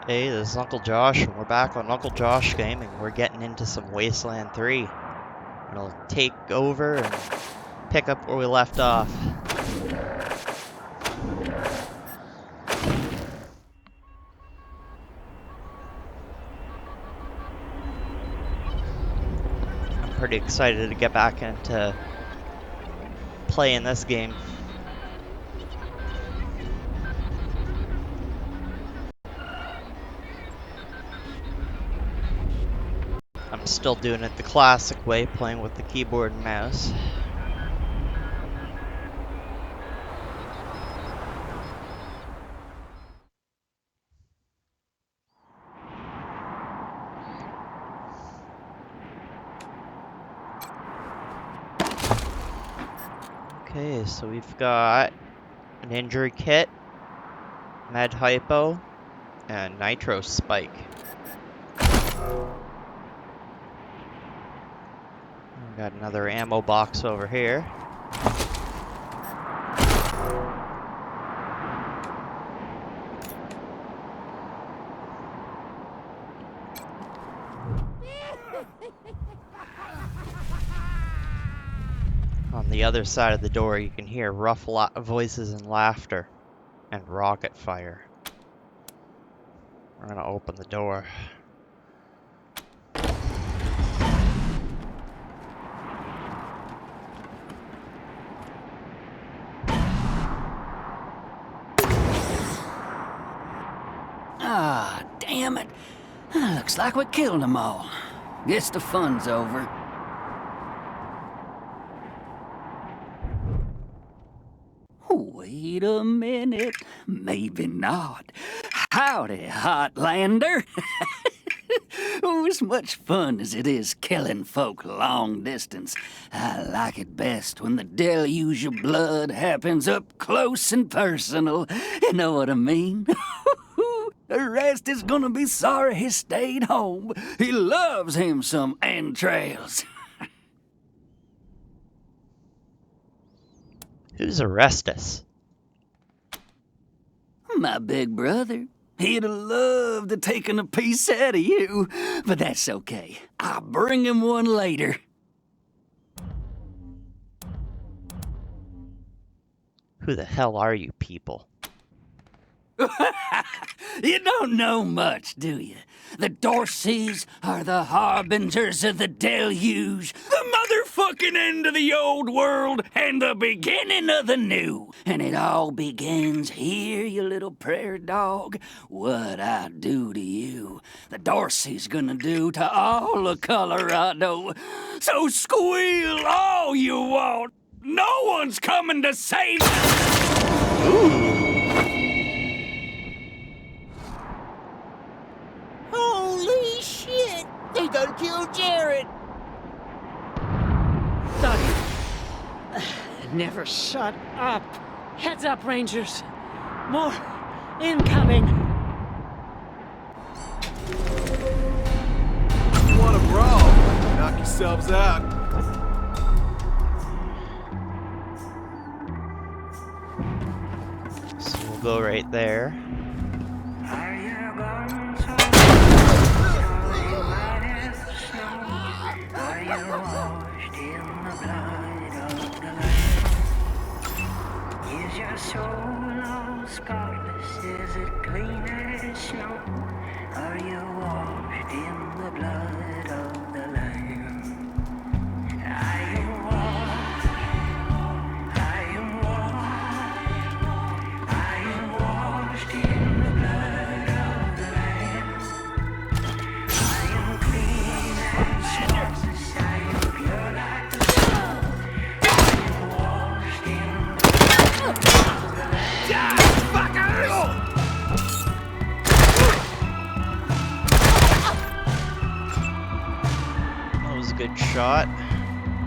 Hey, this is Uncle Josh, and we're back on Uncle Josh Gaming. We're getting into some Wasteland 3. We'll take over and pick up where we left off. I'm pretty excited to get back into playing this game. I'm still doing it the classic way, playing with the keyboard and mouse. Okay, so we've got an injury kit, med hypo, and nitro spike. We got another ammo box over here. On the other side of the door, you can hear rough voices and laughter and rocket fire. We're gonna open the door. Ah, damn it. Looks like we killed them all. Guess the fun's over. Wait a minute. Maybe not. Howdy, Hotlander. Oh, as much fun as it is killing folk long distance, I like it best when the deluge of blood happens up close and personal. You know what I mean? The rest is gonna be sorry he stayed home. He loves him some entrails. Who's Orestes? My big brother. He'd have loved to taken a piece out of you, but that's okay. I'll bring him one later. Who the hell are you people? You don't know much, do you? The Dorseys are the harbingers of the deluge, the motherfucking end of the old world, and the beginning of the new. And it all begins here, you little prairie dog. What I do to you, the Dorsey's gonna do to all of Colorado. So squeal all you want. No one's coming to save you. Ooh. Holy shit! They done killed Jarret! Never shut up. Heads up, Rangers. More incoming. You want a brawl? Knock yourselves out. So we'll go right there. Spotless, is it clean as snow? Are you washed in the blood of the Lamb? Are you washed? Are you washed? Are you washed in the blood of the Lamb? Are you clean and spotless? Are you pure like the snow? Are you washed in the blood of the Lamb? That was a good shot.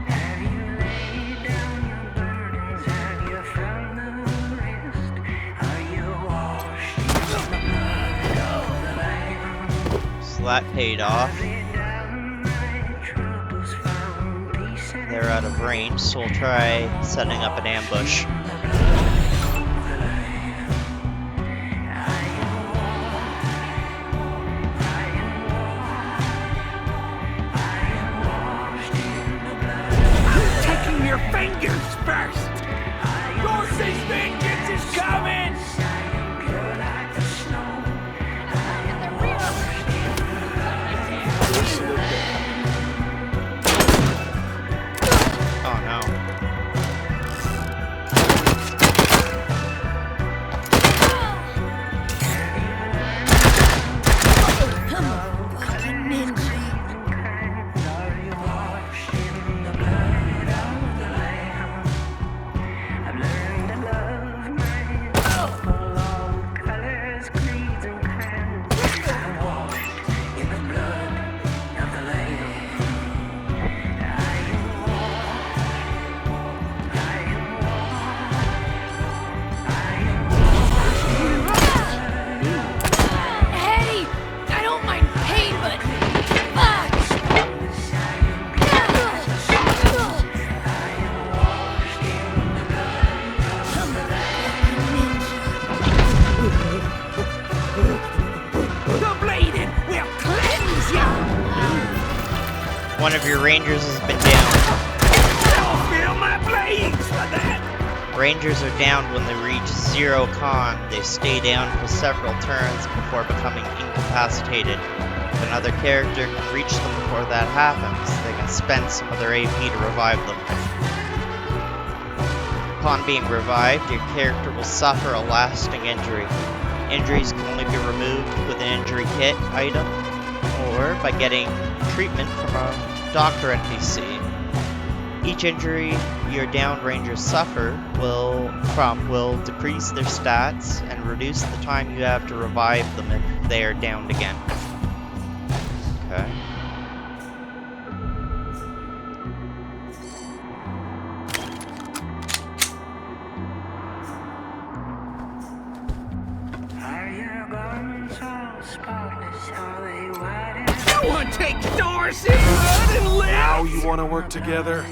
Have you laid down your burdens? Have you found the rest? Are you washed in the blood of the Lamb? So that paid off. Laid down my troubles, found peace and They're out of range, so we'll try setting up an ambush. one of your rangers has been down. Feel my blades for that! Rangers are downed when they reach 0 con. They stay down for several turns before becoming incapacitated. If another character can reach them before that happens, they can spend some of their AP to revive them. Upon being revived, your character will suffer a lasting injury. Injuries can only be removed with an injury kit item, or by getting treatment from a doctor NPC. Each injury your downed rangers suffer will decrease their stats and reduce the time you have to revive them if they are downed again. Okay. Are your garments all spotless? Are they white and No one takes Dorsey blood and lives! Now you want to work together?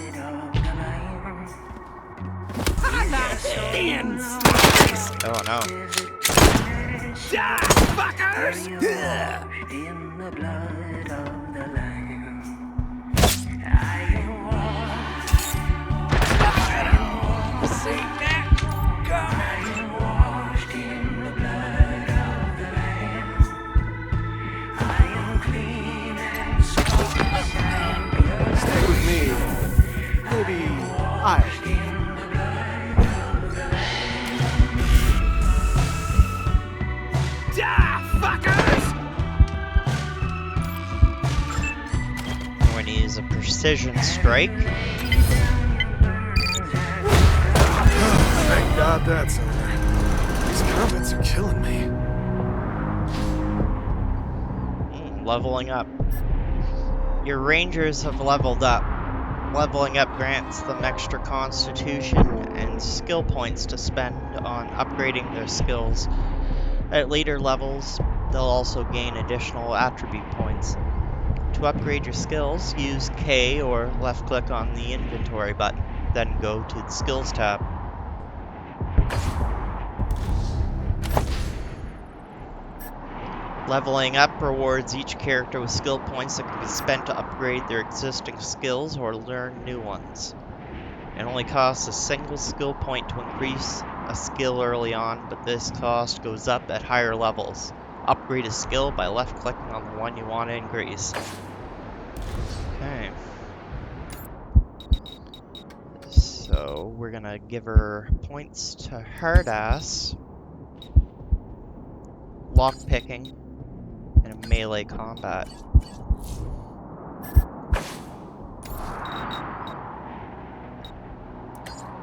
I'm not thin slice! Oh no. Die, fuckers! in the blood of the Lamb? I am See that coming! washed in the blood of the Lamb. I am clean and spotless and pure. Stay with me. Maybe I. Die, fuckers! I'm going to use a precision strike. Thank God that's over. These combats are killing me. Leveling up. Your rangers have leveled up. Leveling up grants them extra constitution and skill points to spend on upgrading their skills. At later levels, they'll also gain additional attribute points. To upgrade your skills, use K or left click on the inventory button, then go to the skills tab. Leveling up rewards each character with skill points that can be spent to upgrade their existing skills or learn new ones. It only costs a single skill point to increase a skill early on, but this cost goes up at higher levels. Upgrade a skill by left clicking on the one you want to increase. Okay. So we're gonna give her points to hard ass, lockpicking, and melee combat.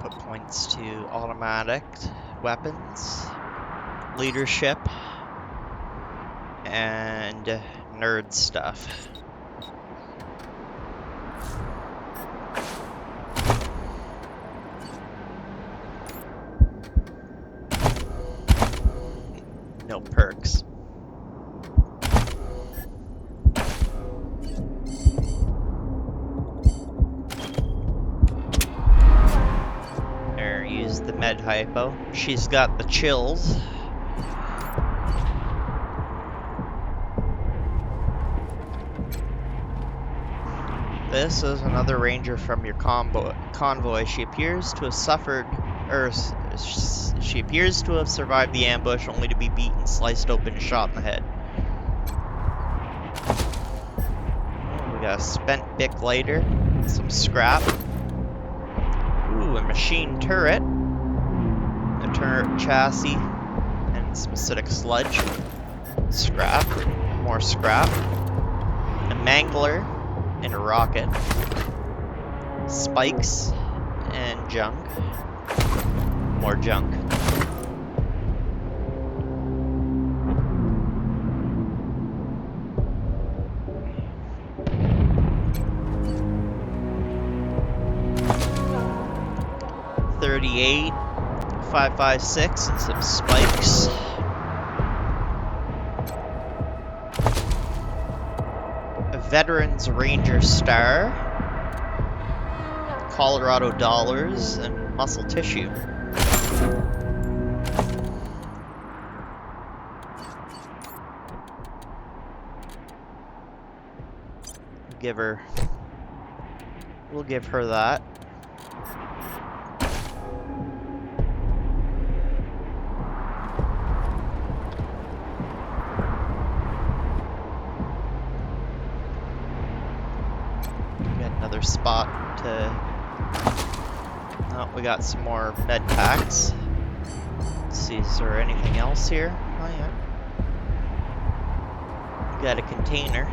Put points to automatic weapons, leadership, and nerd stuff. No perks. There, use the med hypo. She's got the chills. This is another ranger from your convoy. She appears to have suffered, she appears to have survived the ambush, only to be beaten, sliced open, and shot in the head. We got a spent Bic lighter, some scrap. Ooh, a machine turret, a turret chassis, and some acidic sludge. Scrap, more scrap, a mangler, and a rocket, spikes, and junk, more junk. .38, 5.56, and some spikes. Veterans Ranger Star, Colorado Dollars, and Muscle Tissue. Give her We'll give her that. Got another spot to... Oh, we got some more med packs. Let's see, is there anything else here? Oh yeah. Got a container.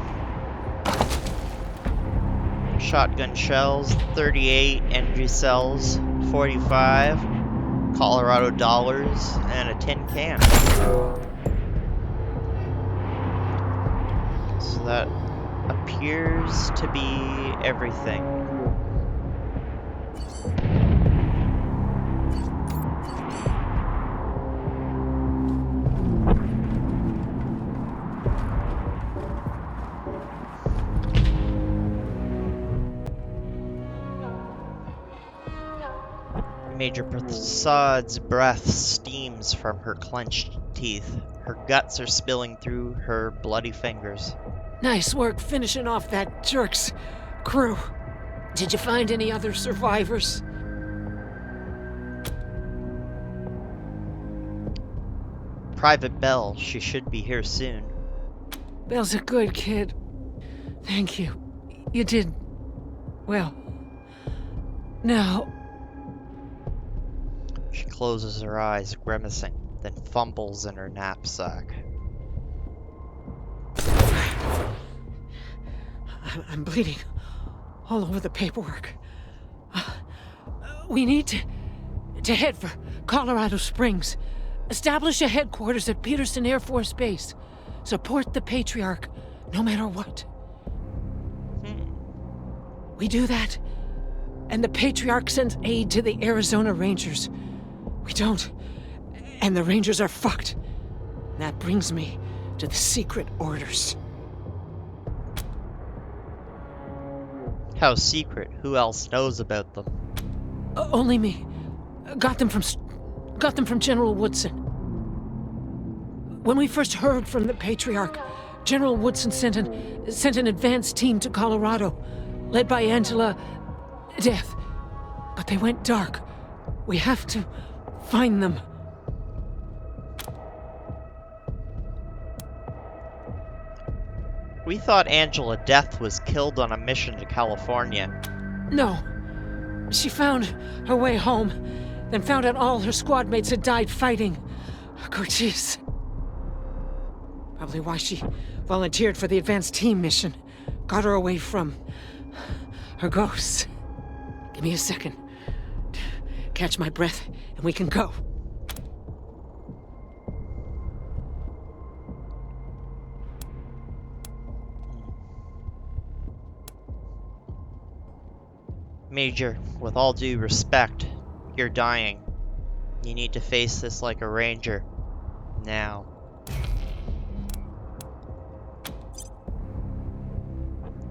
Shotgun shells, 38 energy cells, 45 Colorado dollars, and a tin can. So that appears to be everything. Major Prasad's breath steams from her clenched teeth. Her guts are spilling through her bloody fingers. Nice work finishing off that jerk's crew. Did you find any other survivors? Private Bell, she should be here soon. Bell's a good kid. Thank you. You did... well. Now... She closes her eyes, grimacing, then fumbles in her knapsack. I'm bleeding all over the paperwork. We need to head for Colorado Springs. Establish a headquarters at Peterson Airforce Base. Support the Patriarch, no matter what. We do that, and the Patriarch sends aid to the Arizona Rangers. We don't, and the Rangers are fucked. That brings me to the secret orders. How secret? Who else knows about them? Only me. Got them from General Woodson. When we first heard from the Patriarch, General Woodson sent an advance team to Colorado, led by Angela Deth. But they went dark. We have to find them. We thought Angela Deth was killed on a mission to California. No. She found her way home, then found out all her squad mates had died fighting. Jeez. Probably why she volunteered for the advanced team mission. Got her away from her ghosts. Give me a second. Catch my breath, and we can go. Major, with all due respect, you're dying. You need to face this like a ranger. Now.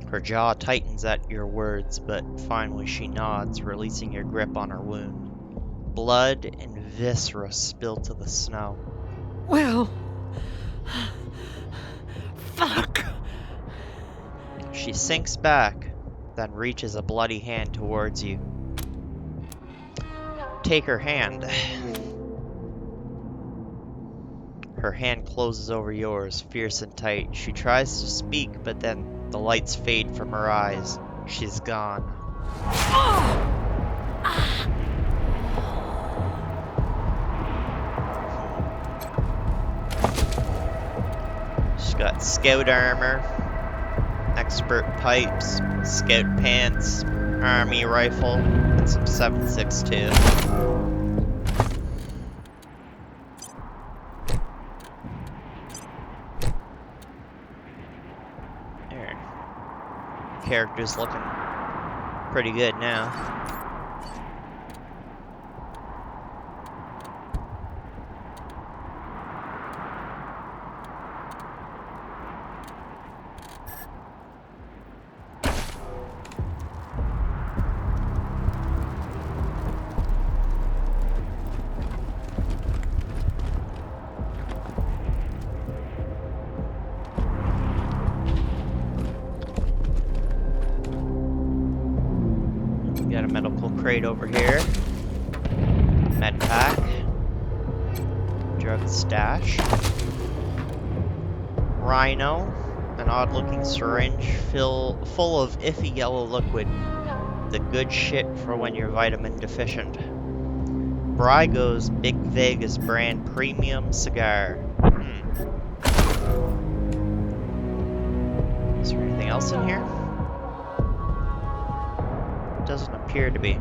Her jaw tightens at your words, but finally she nods, releasing your grip on her wound. Blood and viscera spill to the snow. Well... fuck! She sinks back, then reaches a bloody hand towards you. Take her hand. Her hand closes over yours, fierce and tight. She tries to speak, but then the lights fade from her eyes. She's gone. She's got scout armor, expert pipes, scout pants, army rifle, and some 7.62. There. Character's looking pretty good now. crate over here. Med pack. Drug stash. Rhino. An odd-looking syringe full of iffy yellow liquid. The good shit for when you're vitamin deficient. Brygo's Big Vegas brand premium cigar. Is there anything else in here? Doesn't appear to be.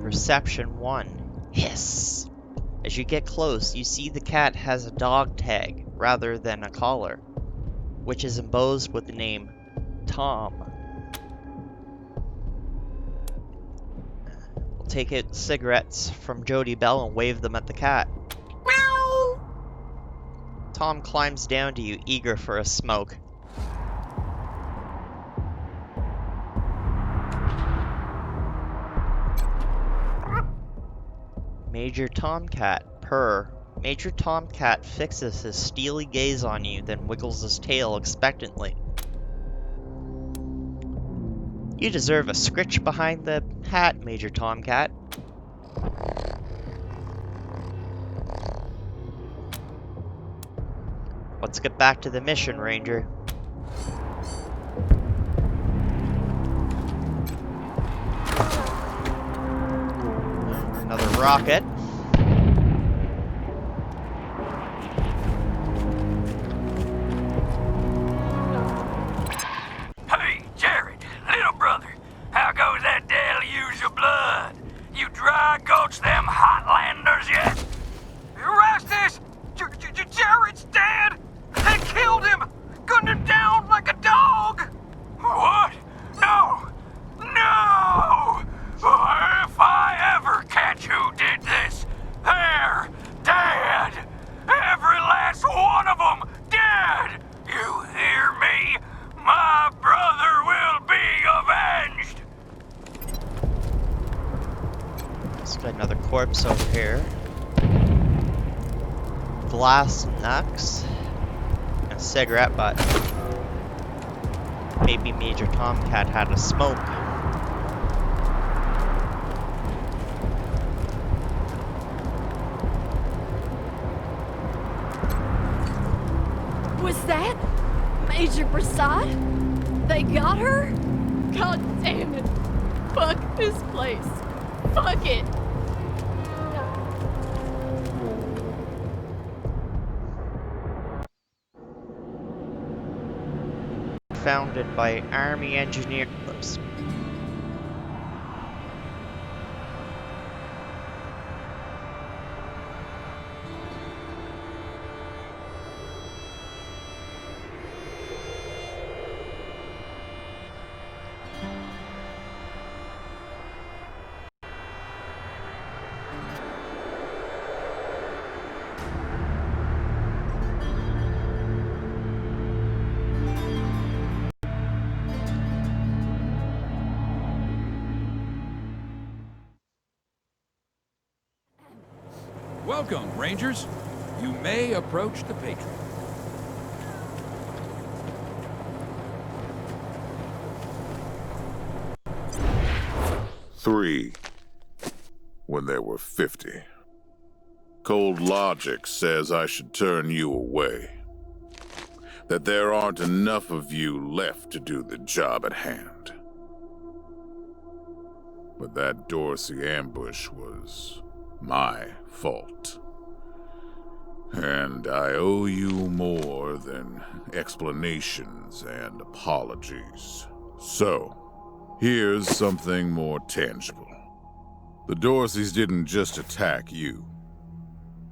Perception 1. Hiss. As you get close, you see the cat has a dog tag rather than a collar, which is embossed with the name Tom. We'll take it cigarettes from Jody Bell and wave them at the cat. Meow! Tom climbs down to you, eager for a smoke. Major Tomcat, purr. Major Tomcat fixes his steely gaze on you, then wiggles his tail expectantly. You deserve a scritch behind the hat, Major Tomcat. Let's get back to the mission, Ranger. Another rocket. Hey, Jarret, little brother, how goes that deluge of blood? You dry gulch them Hotlanders yet? Erastus! Jarret's dead! They killed him! Gunned him down like a dog! What? No! No! If I ever catch who did this, they're dead! Every last one of them dead! You hear me? My brother will be avenged! Let's get another corpse over here. Glass knucks. And a cigarette butt. Maybe Major Tomcat had a smoke. Was that Major Prasad? They got her? God damn it. Fuck this place. Fuck it. Founded by Army engineers. Welcome, Rangers. You may approach the Patriarch. 3 when there were 50. Cold logic says I should turn you away. That there aren't enough of you left to do the job at hand. But that Dorsey ambush was my fault. And I owe you more than explanations and apologies. So, here's something more tangible. The Dorseys didn't just attack you.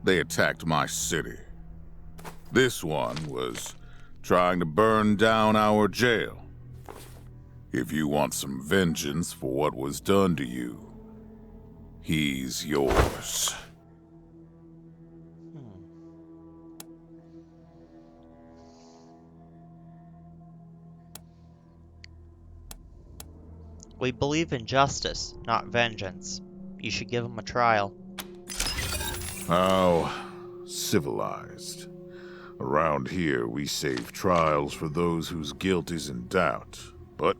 They attacked my city. This one was trying to burn down our jail. If you want some vengeance for what was done to you, he's yours. We believe in justice, not vengeance. You should give him a trial. How civilized. Around here, we save trials for those whose guilt is in doubt. But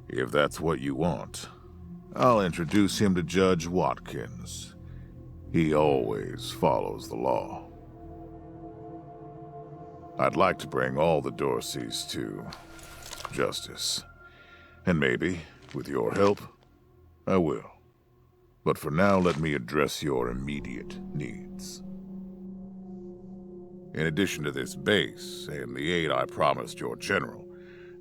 if that's what you want, I'll introduce him to Judge Watkins. He always follows the law. I'd like to bring all the Dorseys to justice. And maybe, with your help, I will. But for now, let me address your immediate needs. In addition to this base and the aid I promised your general,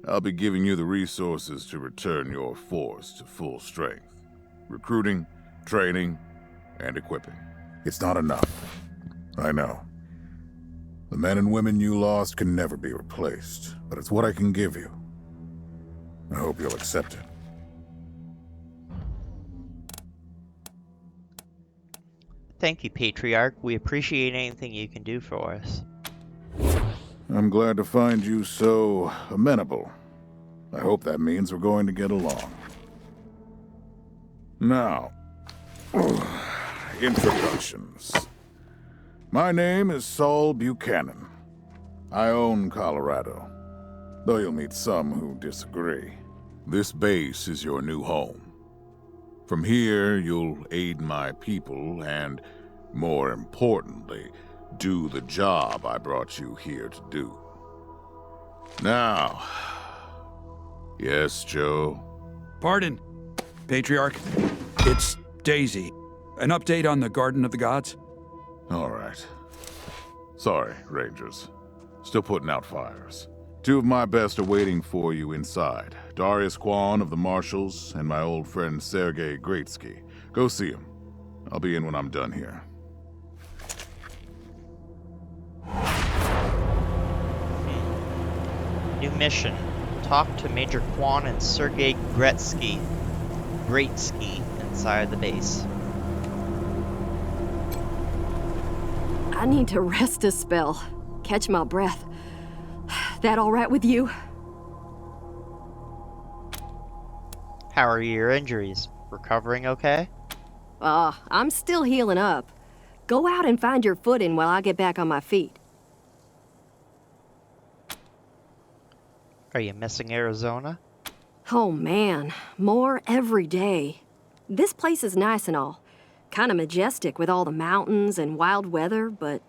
I'll be giving you the resources to return your force to full strength. Recruiting, training, and equipping. It's not enough. I know. The men and women you lost can never be replaced, but it's what I can give you. I hope you'll accept it. Thank you, Patriarch. We appreciate anything you can do for us. I'm glad to find you so amenable. I hope that means we're going to get along. Now, introductions. My name is Saul Buchanan. I own Colorado, though you'll meet some who disagree. This base is your new home. From here, you'll aid my people and, more importantly, do the job I brought you here to do. Now, yes, Joe? Pardon, Patriarch. It's Daisy. An update on the Garden of the Gods? All right. Sorry, Rangers. Still putting out fires. Two of my best are waiting for you inside. Darius Kwan of the Marshals and my old friend Sergei Greatsky. Go see him. I'll be in when I'm done here. New mission. Talk to Major Kwan and Sergei Greatsky inside the base. I need to rest a spell. Catch my breath. That all right with you? How are your injuries? Recovering okay? I'm still healing up. Go out and find your footing while I get back on my feet. Are you missing Arizona? Oh man, more every day. This place is nice and all. Kind of majestic with all the mountains and wild weather, but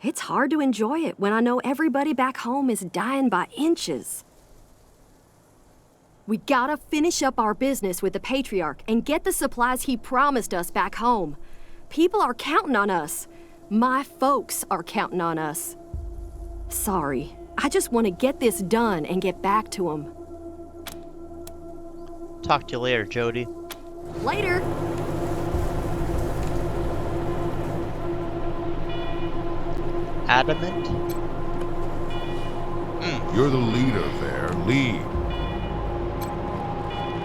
it's hard to enjoy it when I know everybody back home is dying by inches. We gotta finish up our business with the Patriarch and get the supplies he promised us back home. People are counting on us. My folks are counting on us. Sorry, I just want to get this done and get back to them. Talk to you later, Jody. Later! Adamant? You're the leader there. Lead.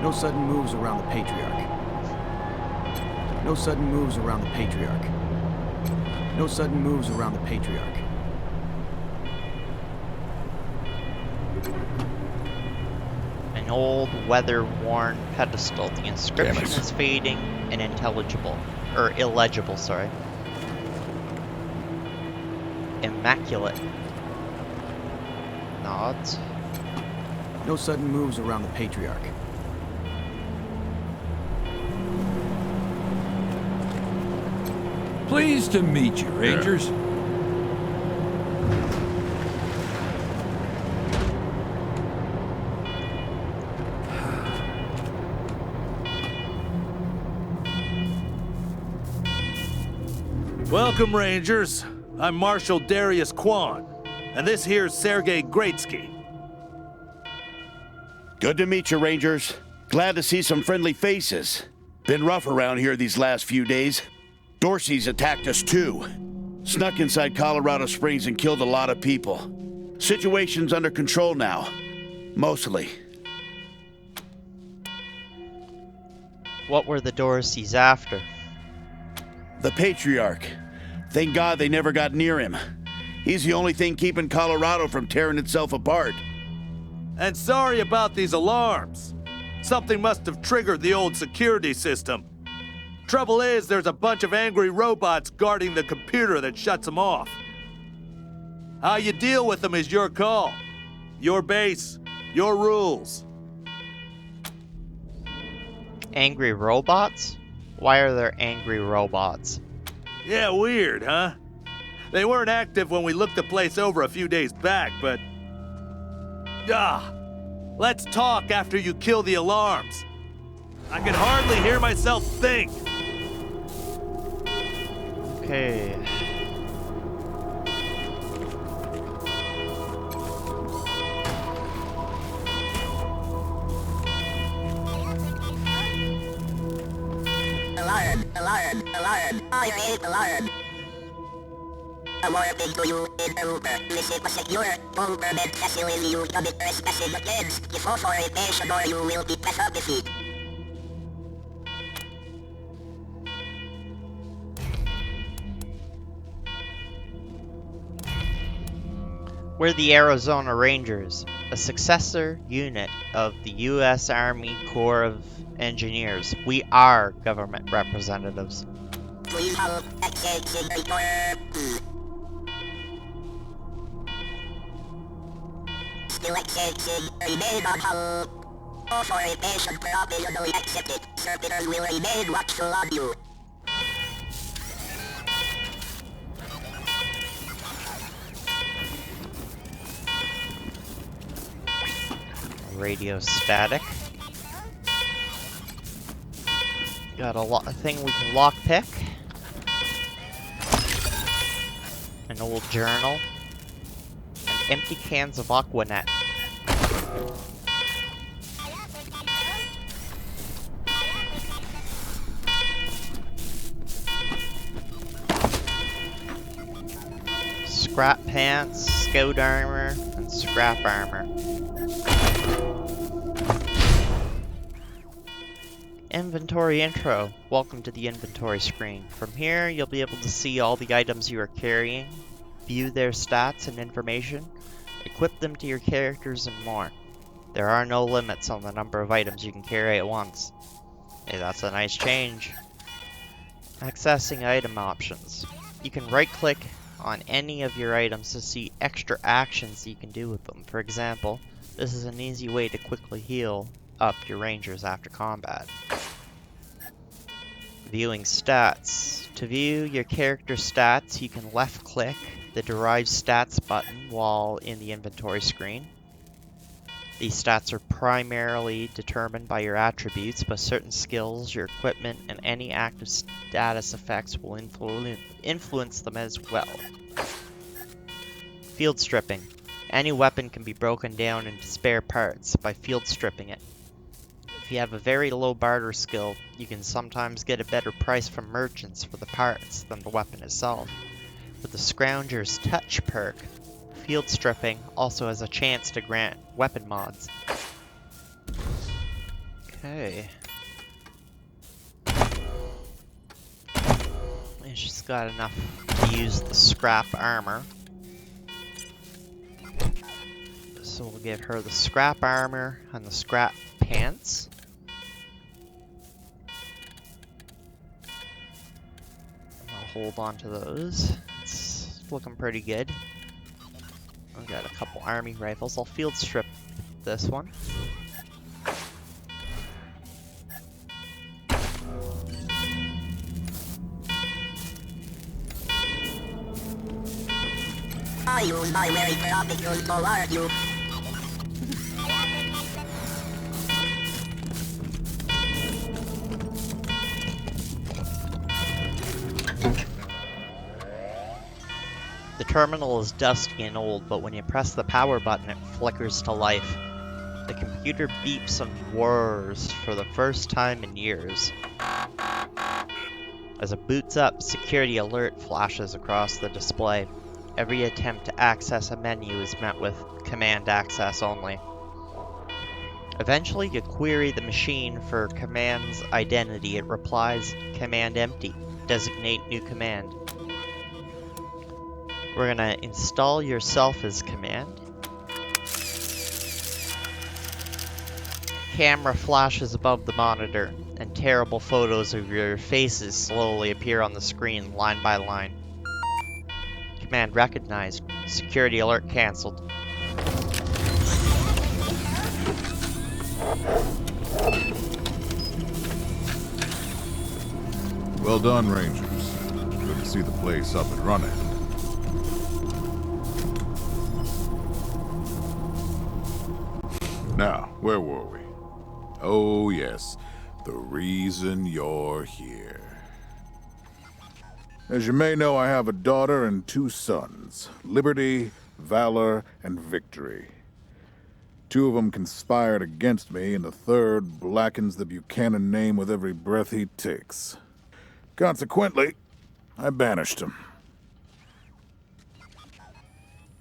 No sudden moves around the Patriarch. No sudden moves around the Patriarch. No sudden moves around the Patriarch. An old, weather-worn pedestal. The inscription is fading and intelligible. Or illegible, sorry. Immaculate. Nods. No sudden moves around the Patriarch. Pleased to meet you, Rangers. Welcome, Rangers. I'm Marshal Darius Kwan, and this here's Sergei Greatsky. Good to meet you, Rangers. Glad to see some friendly faces. Been rough around here these last few days. Dorseys attacked us too. Snuck inside Colorado Springs and killed a lot of people. Situation's under control now. Mostly. What were the Dorseys after? The Patriarch. Thank God they never got near him. He's the only thing keeping Colorado from tearing itself apart. And sorry about these alarms. Something must have triggered the old security system. Trouble is, there's a bunch of angry robots guarding the computer that shuts them off. How you deal with them is your call. Your base, your rules. Angry robots? Why are there angry robots? Yeah, weird, huh? They weren't active when we looked the place over a few days back, but... let's talk after you kill the alarms. I can hardly hear myself think. Okay. Alarm, alarm, alarm, fire alarm. A warning to you in the Uber. Visit a secure government facility. You commit trespassing against the authorization or you will be defeated. We're the Arizona Rangers, a successor unit of the U.S. Army Corps of Engineers. We are government representatives. Please hold accessing report. Still accessing, remain on hold. Authorization provisionally accepted. Servitors will remain watchful on you. Radio static. Got a thing we can lockpick. An old journal. And empty cans of Aquanet. Scrap pants, scout armor, and scrap armor. Inventory intro. Welcome to the inventory screen. From here, you'll be able to see all the items you are carrying, view their stats and information, equip them to your characters, and more. There are no limits on the number of items you can carry at once. Hey, that's a nice change. Accessing item options. You can right-click on any of your items to see extra actions you can do with them. For example, this is an easy way to quickly heal up your rangers after combat. Viewing stats. To view your character stats, you can left click the Derive Stats button while in the inventory screen. These stats are primarily determined by your attributes, but certain skills, your equipment, and any active status effects will influence them as well. Field stripping. Any weapon can be broken down into spare parts by field stripping it. If you have a very low barter skill, you can sometimes get a better price from merchants for the parts than the weapon itself. With the Scrounger's Touch perk, field stripping also has a chance to grant weapon mods. Okay. And she's got enough to use the scrap armor. So we'll give her the scrap armor and the scrap pants. I'll hold on to those. It's looking pretty good. I've got a couple army rifles. I'll field strip this one. I use my very tropical to alert you. The terminal is dusty and old, but when you press the power button, it flickers to life. The computer beeps and whirs for the first time in years. As it boots up, security alert flashes across the display. Every attempt to access a menu is met with command access only. Eventually, you query the machine for command's identity. It replies, command empty. Designate new command. We're gonna install yourself as command. Camera flashes above the monitor, and terrible photos of your faces slowly appear on the screen, line by line. Command recognized. Security alert cancelled. Well done, Rangers. Good to see the place up and running. Now, where were we? Oh, yes. The reason you're here. As you may know, I have a daughter and 2 sons. Liberty, Valor, and Victory. 2 of them conspired against me, and the 3rd blackens the Buchanan name with every breath he takes. Consequently, I banished him.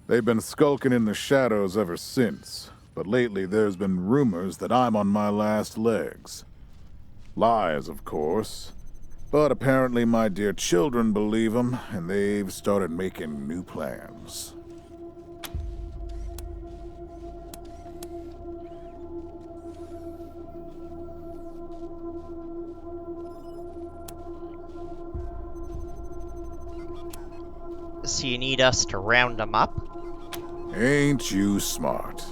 They've been skulking in the shadows ever since, but lately there's been rumors that I'm on my last legs. Lies, of course, but apparently my dear children believe them, and they've started making new plans. So you need us to round them up? Ain't you smart?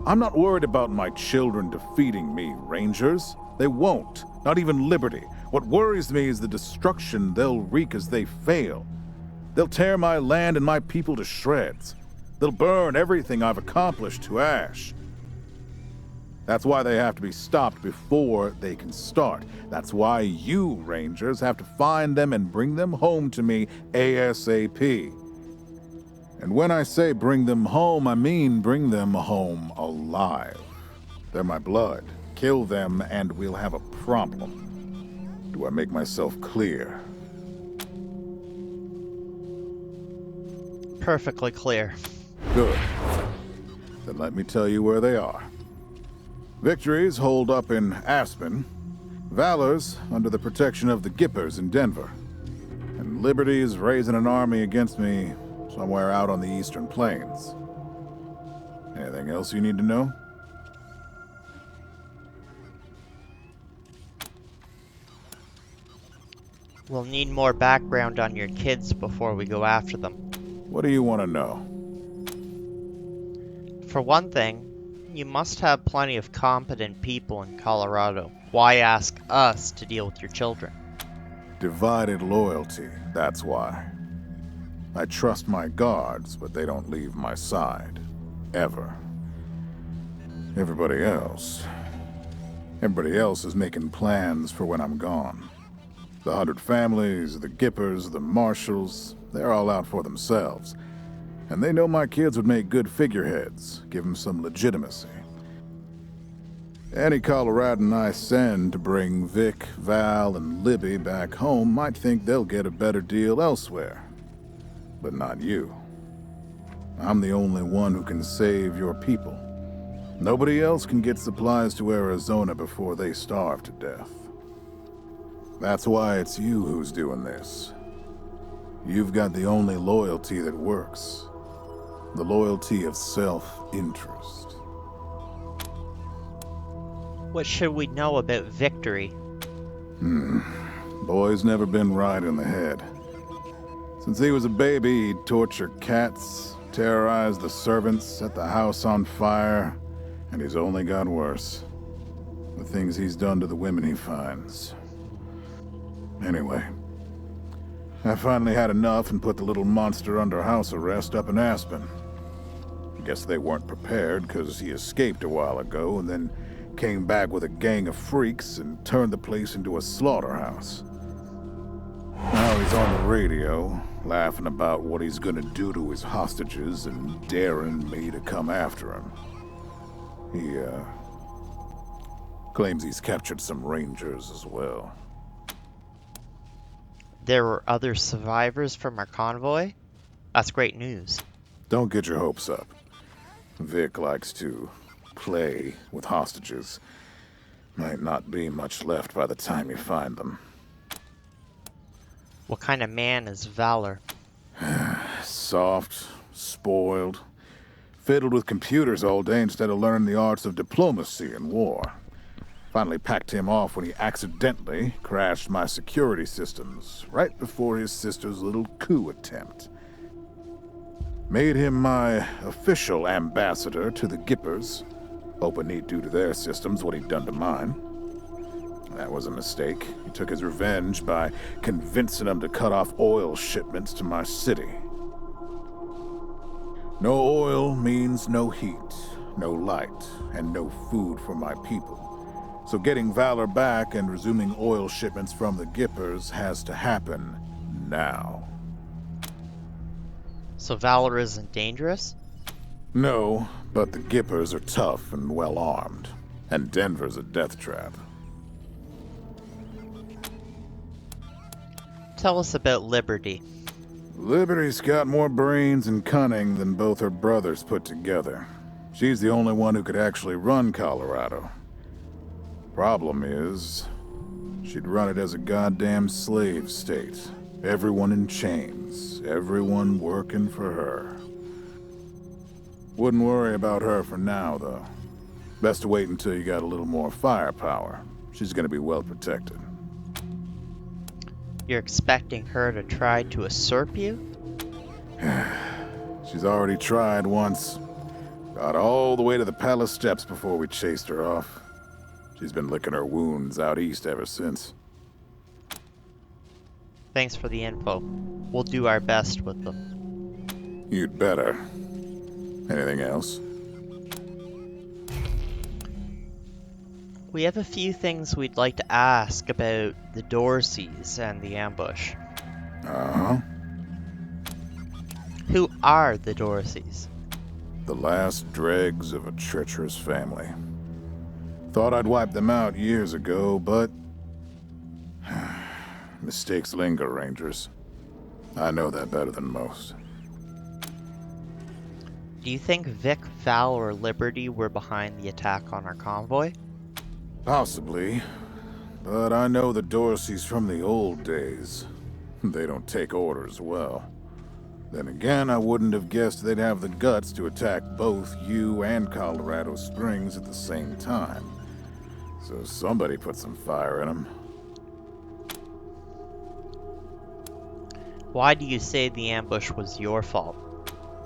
I'm not worried about my children defeating me, Rangers. They won't. Not even Liberty. What worries me is the destruction they'll wreak as they fail. They'll tear my land and my people to shreds. They'll burn everything I've accomplished to ash. That's why they have to be stopped before they can start. That's why you, Rangers, have to find them and bring them home to me ASAP. And when I say bring them home, I mean bring them home alive. They're my blood. Kill them and we'll have a problem. Do I make myself clear? Perfectly clear. Good. Then let me tell you where they are. Victory's holed up in Aspen. Valor's under the protection of the Gippers in Denver. And Liberty's raising an army against me somewhere out on the Eastern Plains. Anything else you need to know? We'll need more background on your kids before we go after them. What do you want to know? For one thing, you must have plenty of competent people in Colorado. Why ask us to deal with your children? Divided loyalty, that's why. I trust my guards, but they don't leave my side. Ever. Everybody else is making plans for when I'm gone. The 100 families, the Gippers, the Marshals, they're all out for themselves. And they know my kids would make good figureheads, give them some legitimacy. Any Coloradan I send to bring Vic, Val, and Libby back home might think they'll get a better deal elsewhere. But not you. I'm the only one who can save your people. Nobody else can get supplies to Arizona before they starve to death. That's why it's you who's doing this. You've got the only loyalty that works. The loyalty of self-interest. What should we know about Victory? Boy's never been right in the head. Since he was a baby, he'd torture cats, terrorize the servants, set the house on fire, and he's only got worse. The things he's done to the women he finds. Anyway, I finally had enough and put the little monster under house arrest up in Aspen. Guess they weren't prepared because he escaped a while ago and then came back with a gang of freaks and turned the place into a slaughterhouse. Now he's on the radio, laughing about what he's gonna do to his hostages and daring me to come after him. He, claims he's captured some Rangers as well. There were other survivors from our convoy? That's great news. Don't get your hopes up. Vic likes to play with hostages. Might not be much left by the time you find them. What kind of man is Valor? Soft, spoiled, fiddled with computers all day instead of learning the arts of diplomacy and war. Finally packed him off when he accidentally crashed my security systems right before his sister's little coup attempt. Made him my official ambassador to the Gippers, hoping he'd do to their systems what he'd done to mine. That was a mistake. He took his revenge by convincing them to cut off oil shipments to my city. No oil means no heat, no light, and no food for my people. So getting Valor back and resuming oil shipments from the Gippers has to happen now. So Valor isn't dangerous? No, but the Gippers are tough and well-armed, and Denver's a death trap. Tell us about Liberty. Liberty's got more brains and cunning than both her brothers put together. She's the only one who could actually run Colorado. Problem is, she'd run it as a goddamn slave state. Everyone in chains, everyone working for her. Wouldn't worry about her for now, though. Best to wait until you got a little more firepower. She's gonna be well protected. You're expecting her to try to usurp you? She's already tried once. Got all the way to the palace steps before we chased her off. She's been licking her wounds out east ever since. Thanks for the info. We'll do our best with them. You'd better. Anything else? We have a few things we'd like to ask about the Dorseys and the ambush. Uh-huh. Who are the Dorseys? The last dregs of a treacherous family. Thought I'd wiped them out years ago, but... mistakes linger, Rangers. I know that better than most. Do you think Vic, Val, or Liberty were behind the attack on our convoy? Possibly. But I know the Dorseys from the old days. They don't take orders well. Then again, I wouldn't have guessed they'd have the guts to attack both you and Colorado Springs at the same time. So somebody put some fire in them. Why do you say the ambush was your fault?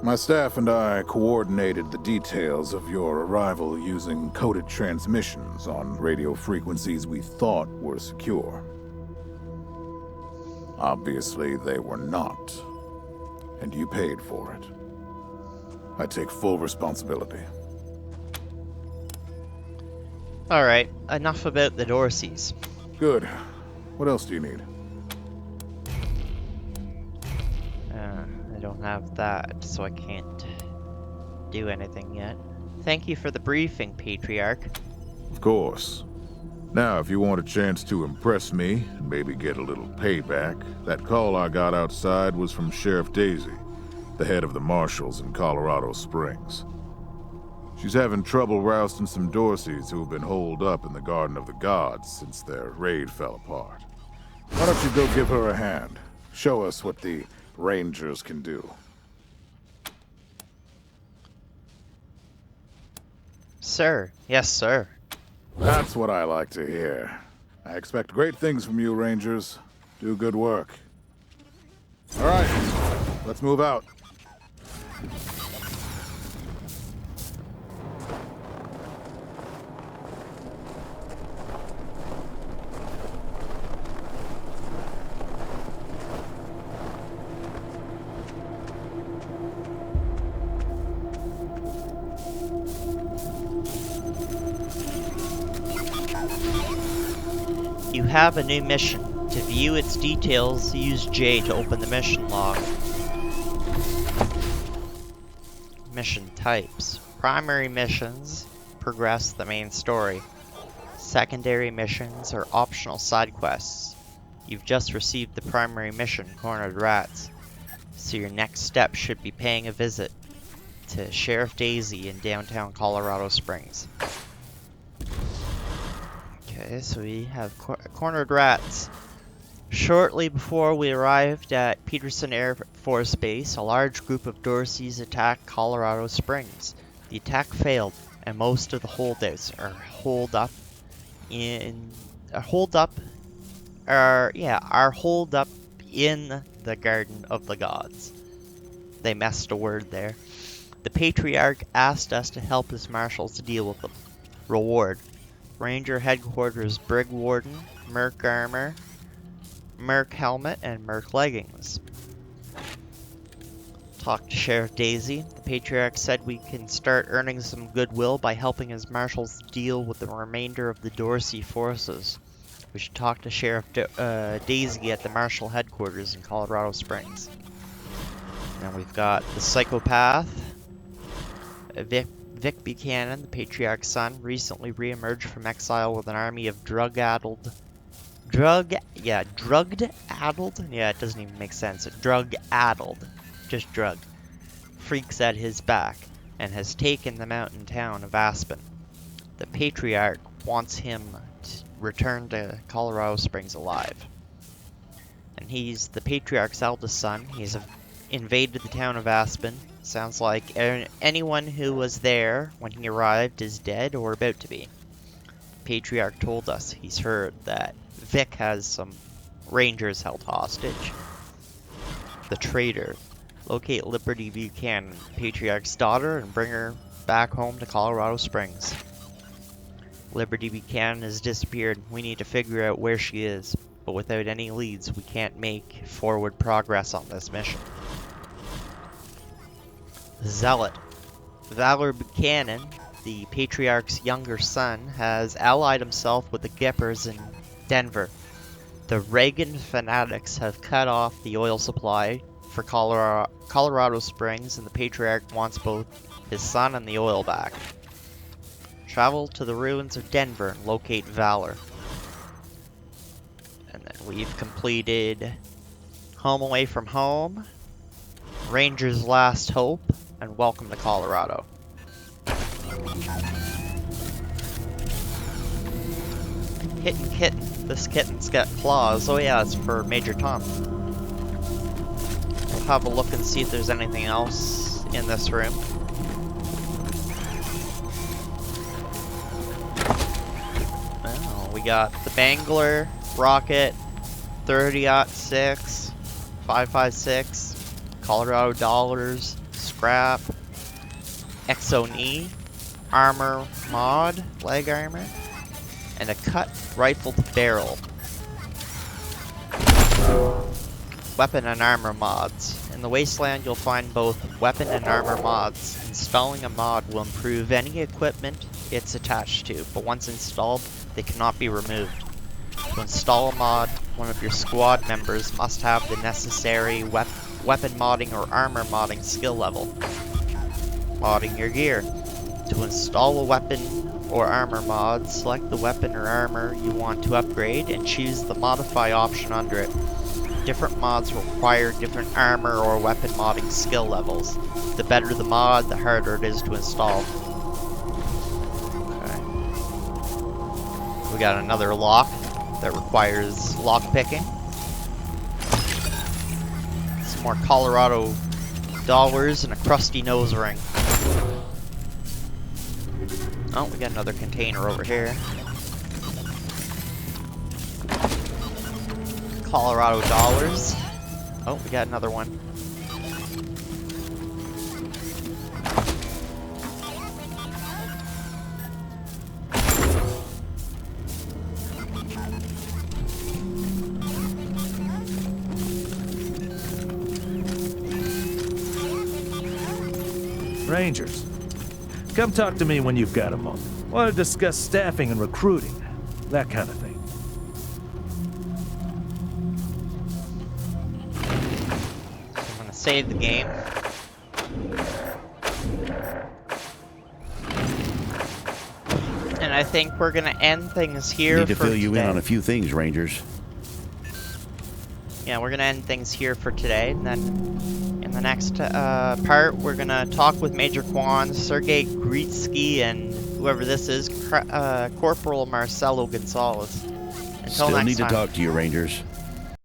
My staff and I coordinated the details of your arrival using coded transmissions on radio frequencies we thought were secure. Obviously, they were not. And you paid for it. I take full responsibility. Alright, enough about the Dorseys. Good. What else do you need? I don't have that, so I can't do anything yet. Thank you for the briefing, Patriarch. Of course. Now, if you want a chance to impress me, and maybe get a little payback, that call I got outside was from Sheriff Daisy, the head of the marshals in Colorado Springs. She's having trouble rousting some Dorseys who have been holed up in the Garden of the Gods since their raid fell apart. Why don't you go give her a hand? Show us what the Rangers can do. Sir. Yes, sir. That's what I like to hear. I expect great things from you, Rangers. Do good work. All right, let's move out. You have a new mission. To view its details, use J to open the mission log. Mission types. Primary missions progress the main story. Secondary missions are optional side quests. You've just received the primary mission, Cornered Rats, so your next step should be paying a visit to Sheriff Daisy in downtown Colorado Springs. Okay, so we have Cornered Rats. Shortly before we arrived at Peterson Airforce Base, a large group of Dorseys attacked Colorado Springs. The attack failed, and most of the holdouts are holed up in the Garden of the Gods. They messed a word there. The Patriarch asked us to help his marshals deal with them. Reward: Ranger Headquarters Brig Warden, Merc Armor, Merc Helmet, and Merc Leggings. Talked to Sheriff Daisy. The Patriarch said we can start earning some goodwill by helping his marshals deal with the remainder of the Dorsey forces. We should talk to Sheriff Daisy at the Marshal Headquarters in Colorado Springs. Now we've got the psychopath, Vic Buchanan, the Patriarch's son, recently re-emerged from exile with an army of drugged-addled? Yeah, it doesn't even make sense. Drug-addled. Just drug. Freaks at his back, and has taken the mountain town of Aspen. The Patriarch wants him to return to Colorado Springs alive. And he's the Patriarch's eldest son. He's invaded the town of Aspen. Sounds like anyone who was there when he arrived is dead or about to be. Patriarch told us he's heard that Vic has some Rangers held hostage. The traitor. Locate Liberty Buchanan, Patriarch's daughter, and bring her back home to Colorado Springs. Liberty Buchanan has disappeared. We need to figure out where she is, but without any leads, we can't make forward progress on this mission. Zealot. Valor Buchanan, the Patriarch's younger son, has allied himself with the Gippers in Denver. The Reagan fanatics have cut off the oil supply for Colorado Springs, and the Patriarch wants both his son and the oil back. Travel to the ruins of Denver and locate Valor. And then we've completed Home Away from Home, Ranger's Last Hope, and Welcome to Colorado. Hidden Kitten. This kitten's got claws. Oh yeah, it's for Major Tom. We'll have a look and see if there's anything else in this room. Oh, we got the Bangler, Rocket, 30-06, 5.56, Colorado Dollars, Scrap, Exo-Knee, Armor Mod, Leg Armor, and a cut rifled barrel. Weapon and armor mods. In the Wasteland, you'll find both weapon and armor mods. Installing a mod will improve any equipment it's attached to, but once installed, they cannot be removed. To install a mod, one of your squad members must have the necessary weapon modding or armor modding skill level. Modding your gear. To install a weapon or armor mod, select the weapon or armor you want to upgrade and choose the modify option under it. Different mods require different armor or weapon modding skill levels. The better the mod, the harder it is to install. Okay. We got another lock that requires lock picking. Some more Colorado dollars and a crusty nose ring. Oh, we got another container over here. Colorado dollars. Oh, we got another one. Rangers, come talk to me when you've got a moment. Want to discuss staffing and recruiting, that kind of thing. I'm gonna save the game. And I think we're gonna end things here. Need to for fill you today. in on a few things, Rangers. Yeah, we're gonna end things here for today, and then in the next part, we're gonna talk with Major Kwan, Sergei Gritsky, and whoever this is, Corporal Marcelo Gonzalez. Until Still next need time. to talk to you, Rangers.